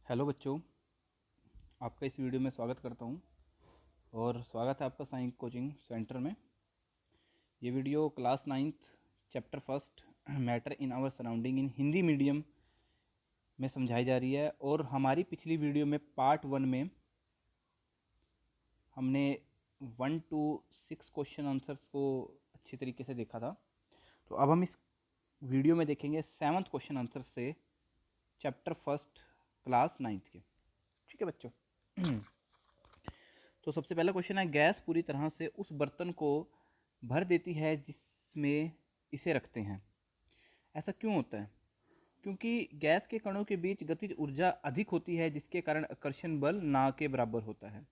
Hello बच्चों, आपका इस वीडियो में स्वागत करता हूं और स्वागत है आपका साइंस कोचिंग सेंटर में। ये video class 9th chapter first matter in our surrounding in Hindi medium में समझाई जा रही है। और हमारी पिछली वीडियो में पार्ट 1 में हमने 1 to 6 क्वेश्चन आंसर्स को अच्छी तरीके से देखा था। तो अब हम इस वीडियो में देखेंगे 7th क्वेश्चन आंसर से चैप्टर फर्स्ट क्लास 9th के। ठीक है बच्चों। तो सबसे पहला क्वेश्चन है, गैस पूरी तरह से उस बर्तन को भर देती है जिसमें इसे रखते हैं। ऐसा क्यों होता है? क्योंकि गैस के कणों के बीच गतिज ऊर्जा अधिक होती है, जिसके कारण आकर्षण बल ना के बराबर होता है।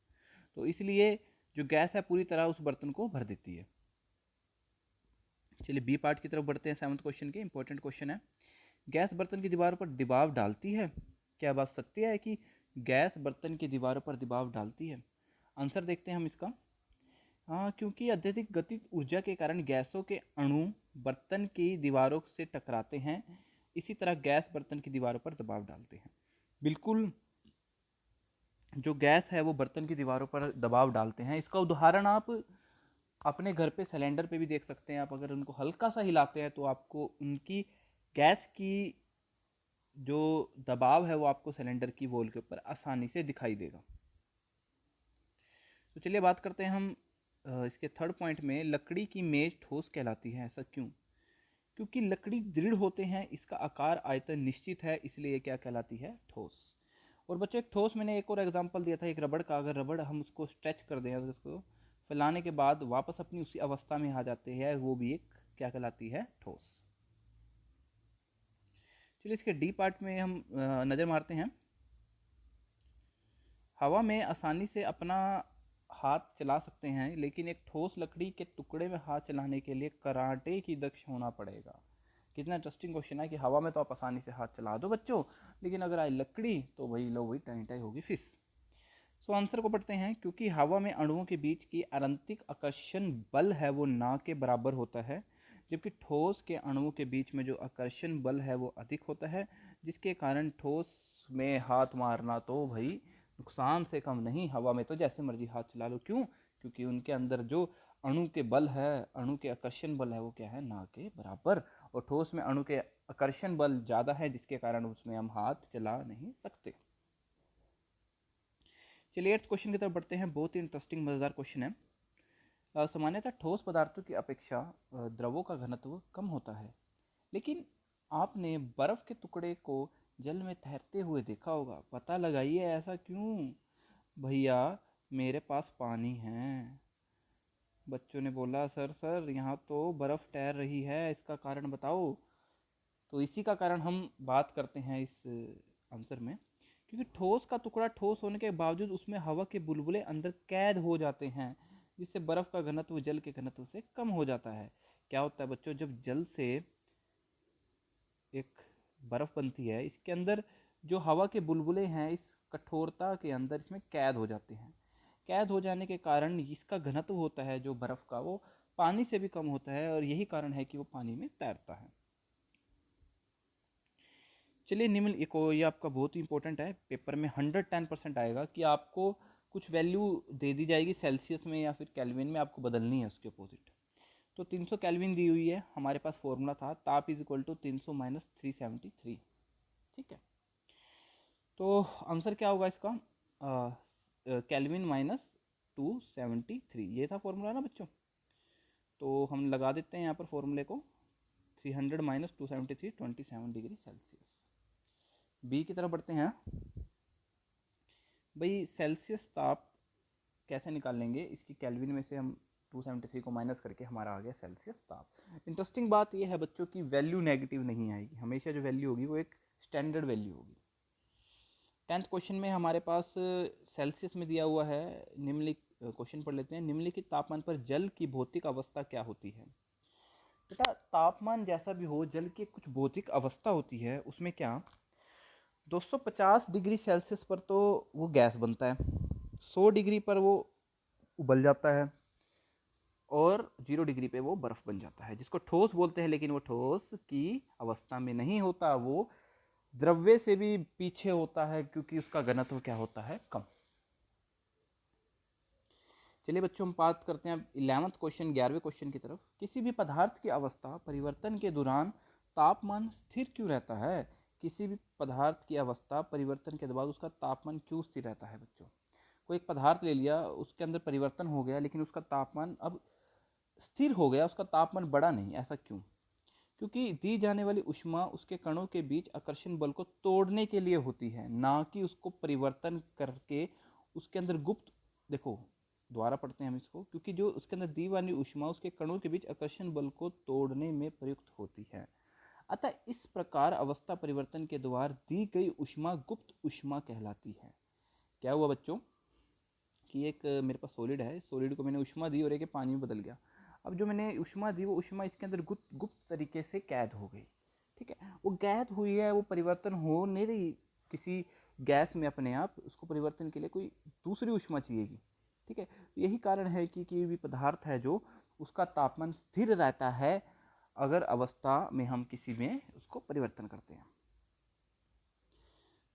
तो इसलिए जो गैस है पूरी तरह उस बर्तन को भर देती है। चलिए बी पार्ट की तरफ बढ़ते हैं। 7th क्वेश्चन के इंपॉर्टेंट क्वेश्चन है, गैस बर्तन की दीवारों पर दबाव डालती है। क्या बात सत्य है कि गैस बर्तन की दीवारों पर दबाव डालती है? आंसर देखते हैं हम इसका। हाँ, क्योंकि अत्यधिक गतिज ऊर्जा के कारण गैसों के अणु बर्तन की दीवारों से टकराते हैं, इसी तरह गैस बर्तन की दीवारों पर दबाव डालते हैं। बिल्कुल, जो गैस है वो बर्तन की दीवारों पर दबाव डालते हैं। इसका उदाहरण आप अपने घर पे सिलेंडर पे भी देख सकते हैं। आप अगर उनको हल्का सा हिलाते हैं तो आपको उनकी गैस की जो दबाव है वो आपको सिलेंडर की वॉल के ऊपर आसानी से दिखाई देगा। तो चलिए बात करते हैं हम इसके थर्ड पॉइंट में, लकड़ी की मेज ठोस कहलाती है। ऐसा क्यों? क्योंकि लकड़ी दृढ़ होते हैं, इसका आकार आयतन निश्चित है, इसलिए ये क्या कहलाती है? ठोस। और बच्चों एक ठोस मैंने एक और एग्जांपल दिया था, एक रबड़ का। अगर रबड़ हम उसको स्ट्रेच कर दें, अगर उसको फैलाने के बाद वापस अपनी उसी अवस्था में आ जाते हैं, वो भी एक क्या कहलाती है? ठोस। चलिए इसके डी पार्ट में हम नज़र मारते हैं। हवा में आसानी से अपना हाथ चला सकते हैं, लेकिन एक ठोस लकड़ी के टुकड़े में हाथ चलाने के लिए कराटे की दक्ष होना पड़ेगा। कितना इंटरेस्टिंग क्वेश्चन है कि हवा में तो आप आसानी से हाथ चला दो बच्चों, लेकिन अगर आई लकड़ी तो वही लो वही टाई टाई होगी फिस। सो आंसर को पढ़ते हैं, क्योंकि हवा में अणुओं के बीच की आंतरिक आकर्षण बल है वो ना के बराबर होता है, जबकि ठोस के अणुओं के बीच में जो आकर्षण बल है वो अधिक होता है, जिसके कारण ठोस में हाथ मारना तो भाई नुकसान से कम नहीं। हवा में तो जैसे मर्जी हाथ चला लो। क्यों? क्योंकि उनके अंदर जो अणु के बल है, अणु के आकर्षण बल है वो क्या है? ना के बराबर। और ठोस में अणु के आकर्षण बल ज़्यादा है, जिसके कारण उसमें हम हाथ चला नहीं सकते। चलिए 8th क्वेश्चन की तरफ बढ़ते हैं। बहुत ही इंटरेस्टिंग मज़ेदार क्वेश्चन है। सामान्यतः ठोस पदार्थों की अपेक्षा द्रवों का घनत्व कम होता है, लेकिन आपने बर्फ के टुकड़े को जल में तैरते हुए देखा होगा। पता लगाइए ऐसा क्यों? भैया मेरे पास पानी है। बच्चों ने बोला, सर सर यहाँ तो बर्फ तैर रही है, इसका कारण बताओ। तो इसी का कारण हम बात करते हैं इस आंसर में। क्योंकि ठोस का टुकड़ा ठोस होने के बावजूद उसमें हवा के बुलबुले अंदर कैद हो जाते हैं, जिससे बर्फ का घनत्व जल के घनत्व से कम हो जाता है। क्या होता है बच्चों, जब जल से एक बर्फ बनती है, इसके अंदर जो हवा के बुलबुले हैं इस कठोरता के अंदर इसमें कैद हो जाते हैं। कैद हो जाने के कारण इसका घनत्व होता है जो बर्फ का, वो पानी से भी कम होता है, और यही कारण है कि वो पानी में तैरता है। चलिए निम्न एक और, ये आपका बहुत ही इंपॉर्टेंट है, पेपर में 110% आएगा कि आपको कुछ वैल्यू दे दी जाएगी सेल्सियस में या फिर केल्विन में, आपको बदलनी है उसके अपोजिट। तो 300 केल्विन दी हुई है, हमारे पास फॉर्मूला था ताप इज इक्वल टू 300 माइनस 373। ठीक है, तो आंसर क्या होगा इसका? केल्विन माइनस 273, ये था फॉर्मूला ना बच्चों। तो हम लगा देते हैं यहाँ पर फॉर्मूले को, 300 माइनस 273 27 डिग्री सेल्सियस। बी की तरफ बढ़ते हैं। भाई सेल्सियस ताप कैसे निकाल लेंगे? इसकी केल्विन में से हम 273 को माइनस करके हमारा आ गया सेल्सियस ताप। इंटरेस्टिंग बात यह है बच्चों की वैल्यू नेगेटिव नहीं आएगी, हमेशा जो वैल्यू होगी वो एक स्टैंडर्ड वैल्यू होगी। 10th क्वेश्चन में हमारे पास सेल्सियस में दिया हुआ है। निम्नलिखित क्वेश्चन पढ़ लेते हैं, निम्नलिखित तापमान पर जल की भौतिक अवस्था क्या होती है? बेटा तापमान जैसा भी हो, जल की कुछ भौतिक अवस्था होती है, उसमें क्या 250 डिग्री सेल्सियस पर तो वो गैस बनता है, 100 डिग्री पर वो उबल जाता है, और 0 डिग्री पे वो बर्फ बन जाता है, जिसको ठोस बोलते हैं। लेकिन वो ठोस की अवस्था में नहीं होता, वो द्रव्य से भी पीछे होता है क्योंकि उसका घनत्व क्या होता है, कम। चलिए बच्चों, हम बात करते हैं 11वां क्वेश्चन, 11वें क्वेश्चन की तरफ। किसी भी पदार्थ की अवस्था परिवर्तन के दौरान तापमान स्थिर क्यों रहता है? किसी भी पदार्थ की अवस्था परिवर्तन के बाद उसका तापमान क्यों स्थिर रहता है बच्चों? कोई एक पदार्थ ले लिया, उसके अंदर परिवर्तन हो गया, लेकिन उसका तापमान अब स्थिर हो गया, उसका तापमान बढ़ा नहीं, ऐसा क्यों? क्योंकि दी जाने वाली ऊष्मा उसके कणों के बीच आकर्षण बल को तोड़ने के लिए होती है, ना कि उसको परिवर्तन करके उसके अंदर गुप्त, देखो दोबारा पढ़ते हैं हम इसको, क्योंकि जो उसके अंदर दी वाली ऊष्मा उसके कणों के बीच आकर्षण बल को तोड़ने में प्रयुक्त होती है। अतः इस प्रकार अवस्था परिवर्तन के द्वारा दी गई ऊष्मा गुप्त ऊष्मा कहलाती है। क्या हुआ बच्चों कि एक मेरे पास सॉलिड है, सॉलिड को मैंने ऊष्मा दी और एक पानी में बदल गया। अब जो मैंने ऊष्मा दी वो ऊष्मा इसके अंदर गुप्त गुप्त तरीके से कैद हो गई, ठीक है। वो कैद हुई है, वो परिवर्तन हो नहीं रही किसी गैस में अपने आप, उसको परिवर्तन के लिए कोई दूसरी ऊष्मा चाहिएगी, ठीक है। यही कारण है कि भी पदार्थ है जो उसका तापमान स्थिर रहता है अगर अवस्था में हम किसी में उसको परिवर्तन करते हैं।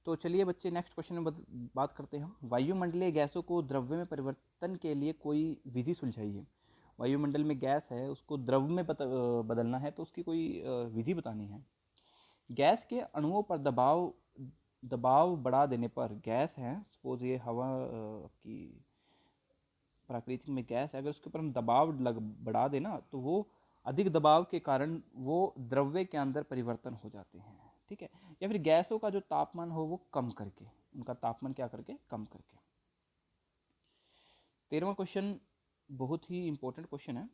तो चलिए बच्चे, नेक्स्ट क्वेश्चन में बात करते हैं हम। वायुमंडलीय गैसों को द्रव्य में परिवर्तन के लिए कोई विधि सुलझाइए। वायुमंडल में गैस है, उसको द्रव में बदलना है, तो उसकी कोई विधि बतानी है। गैस के अणुओं पर दबाव दबाव बढ़ा देने पर, गैस है सपोज ये हवा की प्राकृतिक में गैस है, अगर उसके ऊपर हम दबाव बढ़ा देना तो वो अधिक दबाव के कारण वो द्रव्य के अंदर परिवर्तन हो जाते हैं, ठीक है। या फिर गैसों का जो तापमान हो वो कम करके, उनका तापमान क्या करके, कम करके। 13वां क्वेश्चन बहुत ही इंपॉर्टेंट क्वेश्चन है।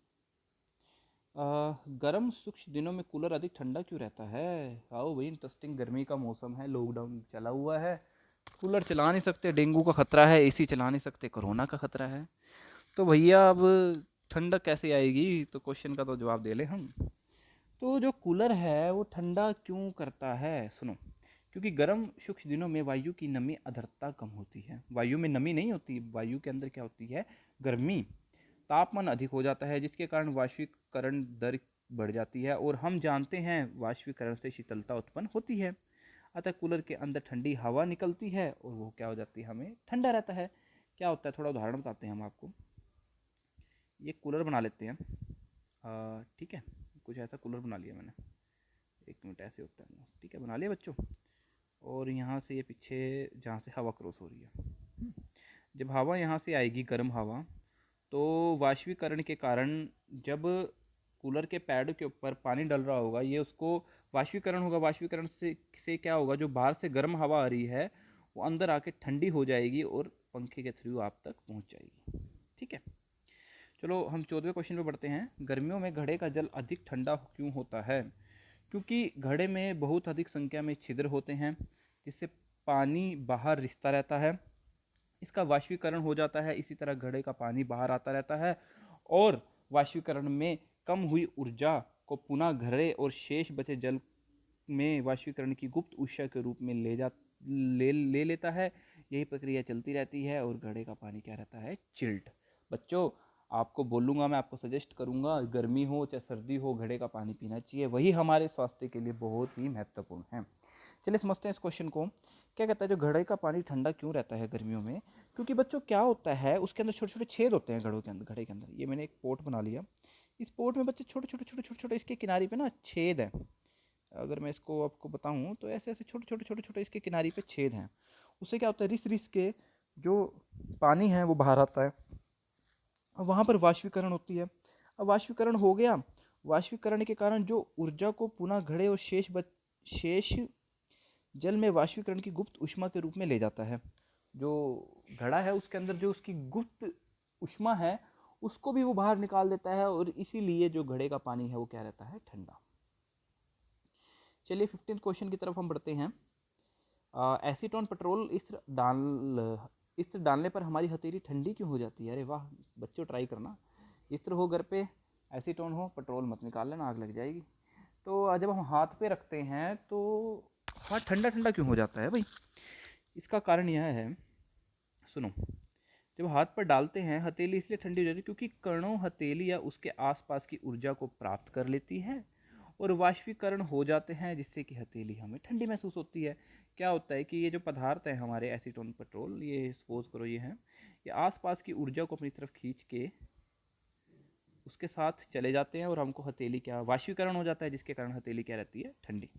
गर्म शुष्क दिनों में कूलर अधिक ठंडा क्यों रहता है? आओ भाई, इंटरेस्टिंग, गर्मी का मौसम है, लॉकडाउन चला हुआ है, कूलर चला नहीं सकते, डेंगू का खतरा है, एसी चला नहीं सकते, कोरोना का खतरा है, तो भैया अब ठंडक कैसे आएगी? तो क्वेश्चन का तो जवाब दे ले हम। तो जो कूलर है वो ठंडा क्यों करता है, सुनो। क्योंकि गर्म शुष्क दिनों में वायु की नमी आर्द्रता कम होती है, वायु में नमी नहीं होती, वायु के अंदर क्या होती है, गर्मी, तापमान अधिक हो जाता है, जिसके कारण वाष्पीकरण दर बढ़ जाती है, और हम जानते हैं वाष्पीकरण से शीतलता उत्पन्न होती है। अतः कूलर के अंदर ठंडी हवा निकलती है और वो क्या हो जाती है, हमें ठंडा रहता है। क्या होता है, थोड़ा उदाहरण बताते हैं हम आपको। ये कूलर बना लेते हैं, ठीक है, कुछ ऐसा कूलर बना लिया मैंने, एक मिनट, ऐसे होता है, ठीक है, बना लिया बच्चों। और यहाँ से ये पीछे जहाँ से हवा क्रॉस हो रही है, जब हवा यहाँ से आएगी गर्म हवा, तो वाष्पीकरण के कारण जब कूलर के पैड के ऊपर पानी डल रहा होगा, ये उसको वाष्पीकरण होगा, वाष्पीकरण से क्या होगा, जो बाहर से गर्म हवा आ रही है वो अंदर आके ठंडी हो जाएगी और पंखे के थ्रू आप तक पहुँच जाएगी, ठीक है। चलो हम 14वें क्वेश्चन पे बढ़ते हैं। गर्मियों में घड़े का जल अधिक ठंडा क्यों होता है? क्योंकि घड़े में बहुत अधिक संख्या में छिद्र होते हैं, जिससे पानी बाहर रिसता रहता है, इसका वाष्पीकरण हो जाता है, इसी तरह घड़े का पानी बाहर आता रहता है, और वाष्पीकरण में कम हुई ऊर्जा को पुनः घड़े और शेष बचे जल में वाष्पीकरण की गुप्त ऊर्जा के रूप में ले लेता है। यही प्रक्रिया चलती रहती है और घड़े का पानी क्या रहता है, चिल्ड। बच्चों, आपको बोलूँगा, मैं आपको सजेस्ट करूँगा, गर्मी हो चाहे सर्दी हो, घड़े का पानी पीना चाहिए, वही हमारे स्वास्थ्य के लिए बहुत ही महत्वपूर्ण है। चलिए समझते हैं इस क्वेश्चन को। क्या कहता है, जो घड़े का पानी ठंडा क्यों रहता है गर्मियों में? क्योंकि बच्चों क्या होता है, उसके अंदर छोटे छोटे छेद होते हैं घड़ों के अंदर, घड़े के अंदर। ये मैंने एक पोट बना लिया, इस पोट में बच्चे छोटे छोटे छोटे छोटे छोटे इसके किनारे पे ना छेद है। अगर मैं इसको आपको बताऊं तो ऐसे ऐसे छोटे छोटे छोटे छोटे इसके किनारे पे छेद हैं। उससे क्या होता है, रिस रिस के जो पानी है वो बाहर आता है, और वहाँ पर वाष्पीकरण होती है। अब वाष्पीकरण हो गया, वाष्पीकरण के कारण जो ऊर्जा को पुनः घड़े और शेष जल में वाष्पीकरण की गुप्त ऊष्मा के रूप में ले जाता है। जो घड़ा है उसके अंदर जो उसकी गुप्त ऊष्मा है उसको भी वो बाहर निकाल देता है, और इसीलिए जो घड़े का पानी है वो क्या रहता है, ठंडा। चलिए 15 क्वेश्चन की तरफ हम बढ़ते हैं। एसीटोन पेट्रोल इत्र डालने पर हमारी हथेली ठंडी क्यों हो जाती है? अरे वाह बच्चों, ट्राई करना, इत्र हो घर पे, एसीटोन हो, पेट्रोल मत निकाल लेना, आग लग जाएगी। तो जब हम हाथ पे रखते हैं तो हाथ ठंडा ठंडा क्यों हो जाता है भाई? इसका कारण यह है, सुनो। जब हाथ पर डालते हैं हथेली इसलिए ठंडी हो जाती है क्योंकि कणों हथेली या उसके आसपास की ऊर्जा को प्राप्त कर लेती है, और वाष्पीकरण हो जाते हैं, जिससे कि हथेली हमें ठंडी महसूस होती है। क्या होता है कि ये जो पदार्थ है हमारे एसीटोन पेट्रोल, ये सपोज करो ये हैं, ये आसपास की ऊर्जा को अपनी तरफ खींच के उसके साथ चले जाते हैं और हमको हथेली क्या वाष्पीकरण हो जाता है, जिसके कारण हथेली क्या रहती है, ठंडी।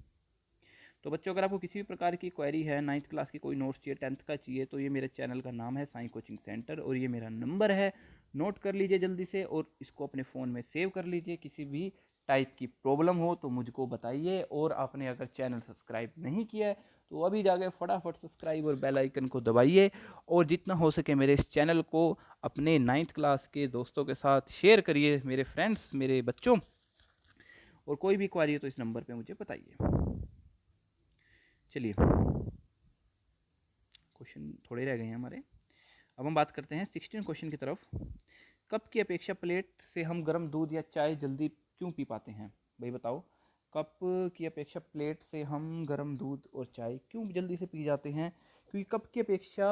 तो बच्चों अगर आपको किसी भी प्रकार की क्वेरी है, 9th क्लास की कोई नोट्स चाहिए, 10th का चाहिए, तो ये मेरे चैनल का नाम है साई कोचिंग सेंटर और ये मेरा नंबर है, नोट कर लीजिए जल्दी से और इसको अपने फ़ोन में सेव कर लीजिए। किसी भी टाइप की प्रॉब्लम हो तो मुझको बताइए। और आपने अगर चैनल सब्सक्राइब नहीं किया है तो अभी जाके फटाफट सब्सक्राइब और बेल आइकन को दबाइए और जितना हो सके मेरे इस चैनल को अपने 9th क्लास के दोस्तों के साथ शेयर करिए, मेरे फ्रेंड्स, मेरे बच्चों। और कोई भी क्वेरी है तो इस नंबर पे मुझे बताइए। चलिए, क्वेश्चन थोड़े रह गए हैं हमारे। अब हम बात करते हैं 16 क्वेश्चन की तरफ। कप की अपेक्षा प्लेट से हम गर्म दूध या चाय जल्दी क्यों पी पाते हैं? भाई बताओ, कप की अपेक्षा प्लेट से हम गर्म दूध और चाय क्यों जल्दी से पी जाते हैं? क्योंकि कप की अपेक्षा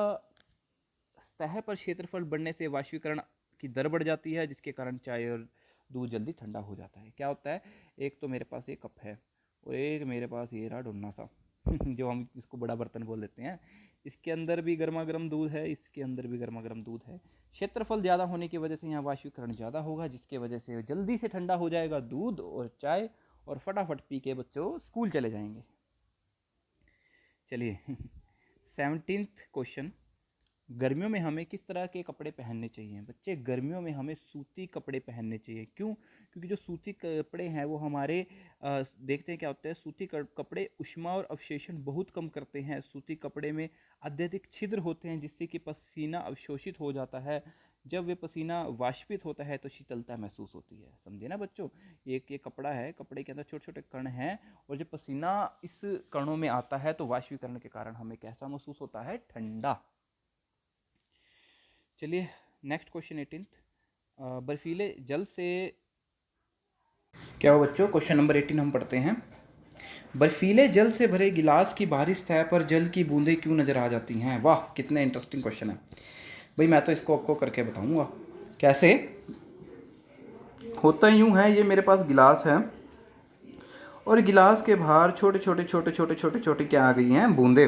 सतह पर क्षेत्रफल बढ़ने से वाष्पीकरण की दर बढ़ जाती है, जिसके कारण चाय और दूध जल्दी ठंडा हो जाता है। क्या होता है, एक तो मेरे पास एक कप है और एक मेरे पास ये रहा डोना सा जो हम इसको बड़ा बर्तन बोल देते हैं। इसके अंदर भी गर्मा गर्म दूध है, इसके अंदर भी गर्मा गर्म दूध है। क्षेत्रफल ज़्यादा होने की वजह से यहाँ वाष्पीकरण ज़्यादा होगा, जिसके वजह से जल्दी से ठंडा हो जाएगा दूध और चाय और फटाफट पी के बच्चों स्कूल चले जाएंगे। चलिए 17th क्वेश्चन, गर्मियों में हमें किस तरह के कपड़े पहनने चाहिए? बच्चे, गर्मियों में हमें सूती कपड़े पहनने चाहिए। क्यों? क्योंकि जो सूती कपड़े हैं वो हमारे देखते हैं क्या होता है, सूती कपड़े ऊष्मा और अवशोषण बहुत कम करते हैं। सूती कपड़े में अत्यधिक छिद्र होते हैं, जिससे कि पसीना अवशोषित हो जाता है। जब वे पसीना वाष्पित होता है तो शीतलता महसूस होती है। समझे ना बच्चों? एक ये कपड़ा है, कपड़े के अंदर छोटे छोटे कण हैं और जब पसीना इस कणों में आता है तो वाष्पीकरण के कारण हमें कैसा महसूस होता है? ठंडा। चलिए नेक्स्ट क्वेश्चन 18th, बर्फीले जल से क्या हो बच्चों? क्वेश्चन नंबर 18 हम पढ़ते हैं। बर्फीले जल से भरे गिलास की बाहरी सतह पर जल की बूंदें क्यों नजर आ जाती हैं? वाह, कितना इंटरेस्टिंग क्वेश्चन है भाई। मैं तो इसको आपको करके बताऊंगा कैसे होता। यूं है, ये मेरे पास गिलास है और गिलास के बाहर छोटे छोटे छोटे छोटे छोटे छोटे क्या आ गई हैं? बूंदे।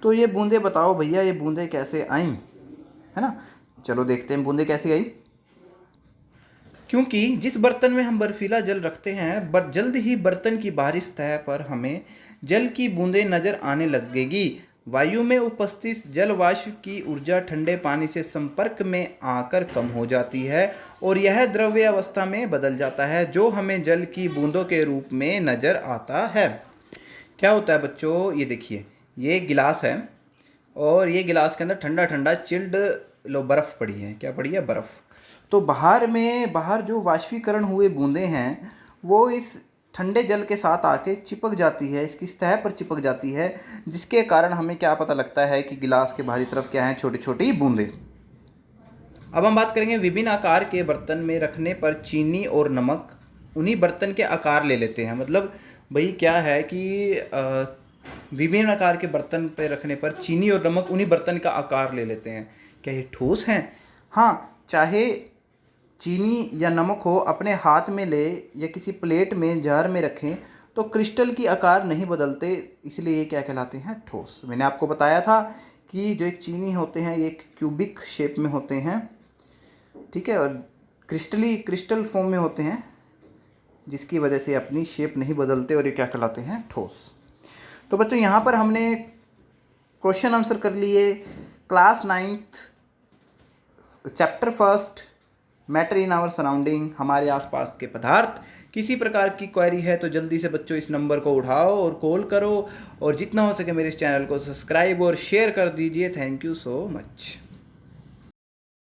तो ये बूंदे बताओ भैया, ये बूंदे कैसे आई, है ना? चलो देखते हैं बूंदे कैसे आई। क्योंकि जिस बर्तन में हम बर्फीला जल रखते हैं, जल्द ही बर्तन की बाहरी सतह पर हमें जल की बूंदें नजर आने लगेगी। वायु में उपस्थित जल वाष्प की ऊर्जा ठंडे पानी से संपर्क में आकर कम हो जाती है और यह द्रव्य अवस्था में बदल जाता है, जो हमें जल की बूंदों के रूप में नजर आता है। क्या होता है बच्चों? ये देखिए, ये गिलास है और ये गिलास के अंदर ठंडा ठंडा चिल्ड बर्फ़ पड़ी है। क्या पड़ी है? बर्फ़। तो बाहर जो वाष्पीकरण हुए बूंदें हैं वो इस ठंडे जल के साथ आके चिपक जाती है, इसकी सतह पर चिपक जाती है, जिसके कारण हमें क्या पता लगता है कि गिलास के बाहरी तरफ क्या है? छोटी छोटी बूंदें। अब हम बात करेंगे विभिन्न आकार के बर्तन में रखने पर चीनी और नमक उन्हीं बर्तन के आकार ले लेते हैं। मतलब भाई क्या है कि विभिन्न आकार के बर्तन पे रखने पर चीनी और नमक उन्हीं बर्तन का आकार ले लेते हैं। क्या ये ठोस हैं? हाँ, चाहे चीनी या नमक हो, अपने हाथ में ले या किसी प्लेट में जार में रखें तो क्रिस्टल की आकार नहीं बदलते, इसलिए ये क्या कहलाते हैं? ठोस। मैंने आपको बताया था कि जो एक चीनी होते हैं ये एक क्यूबिक शेप में होते हैं, ठीक है, और क्रिस्टल फॉर्म में होते हैं, जिसकी वजह से अपनी शेप नहीं बदलते और ये क्या कहलाते हैं? ठोस। तो बच्चों यहाँ पर हमने क्वेश्चन आंसर कर लिए। Class 9th chapter 1 matter in our surrounding, हमारे आसपास के पदार्थ। किसी प्रकार की क्वेरी है तो जल्दी से बच्चों इस नंबर को उठाओ और कॉल करो और जितना हो सके मेरे इस चैनल को सब्सक्राइब और शेयर कर दीजिए। Thank you so much.